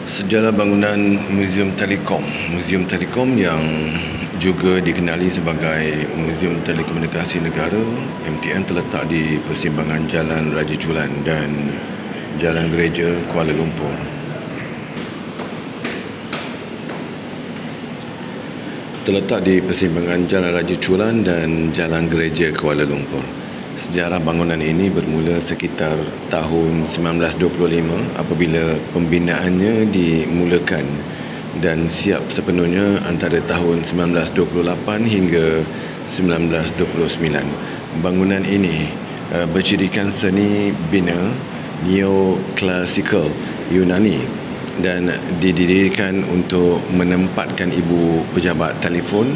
Sejarah bangunan Muzium Telekom. Muzium Telekom yang juga dikenali sebagai Muzium Telekomunikasi Negara MTN terletak di persimpangan Jalan Raja Chulan dan Jalan Gereja, Kuala Lumpur. Terletak di persimpangan Jalan Raja Chulan dan Jalan Gereja, Kuala Lumpur. Sejarah bangunan ini bermula sekitar tahun 1925 apabila pembinaannya dimulakan dan siap sepenuhnya antara tahun 1928 hingga 1929. Bangunan ini bercirikan seni bina neoklasikal Yunani dan didirikan untuk menempatkan ibu pejabat telefon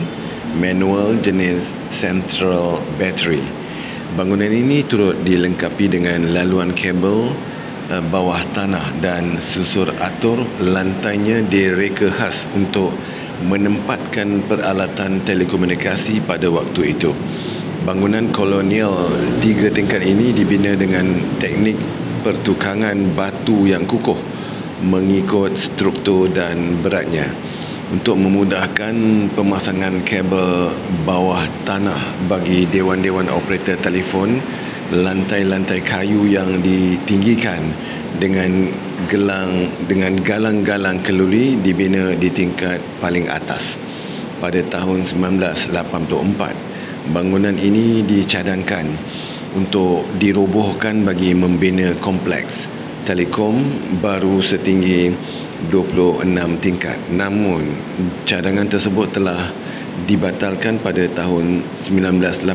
manual jenis central battery. Bangunan ini turut dilengkapi dengan laluan kabel bawah tanah dan susur atur lantainya direka khas untuk menempatkan peralatan telekomunikasi pada waktu itu. Bangunan kolonial 3 tingkat ini dibina dengan teknik pertukangan batu yang kukuh mengikut struktur dan beratnya. Untuk memudahkan pemasangan kabel bawah tanah bagi dewan-dewan operator telefon, lantai-lantai kayu yang ditinggikan dengan galang-galang keluli dibina di tingkat paling atas. Pada tahun 1984, bangunan ini dicadangkan untuk dirobohkan bagi membina kompleks telekom baru setinggi 26 tingkat. Namun, cadangan tersebut telah dibatalkan pada tahun 1985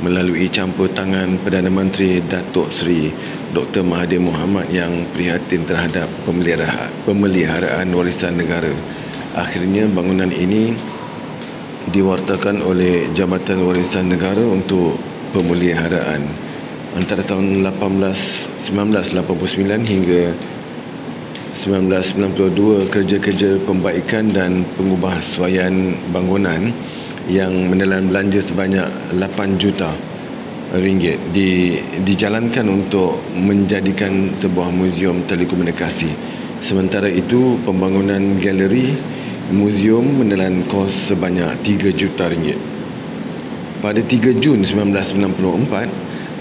melalui campur tangan Perdana Menteri Datuk Seri Dr. Mahathir Mohamad yang prihatin terhadap pemeliharaan warisan negara. Akhirnya, bangunan ini diwartakan oleh Jabatan Warisan Negara untuk pemeliharaan. Antara tahun 1989 hingga 1992, kerja-kerja pembaikan dan pengubahsuaian bangunan yang menelan belanja sebanyak 8 juta ringgit dijalankan untuk menjadikan sebuah muzium telekomunikasi. Sementara itu, pembangunan galeri muzium menelan kos sebanyak 3 juta ringgit. Pada 3 Jun 1994,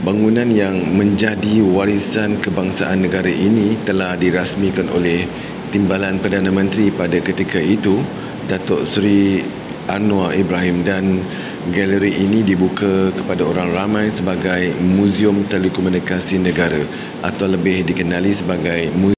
bangunan yang menjadi warisan kebangsaan negara ini telah dirasmikan oleh Timbalan Perdana Menteri pada ketika itu, Datuk Seri Anwar Ibrahim, dan galeri ini dibuka kepada orang ramai sebagai Muzium Telekomunikasi Negara atau lebih dikenali sebagai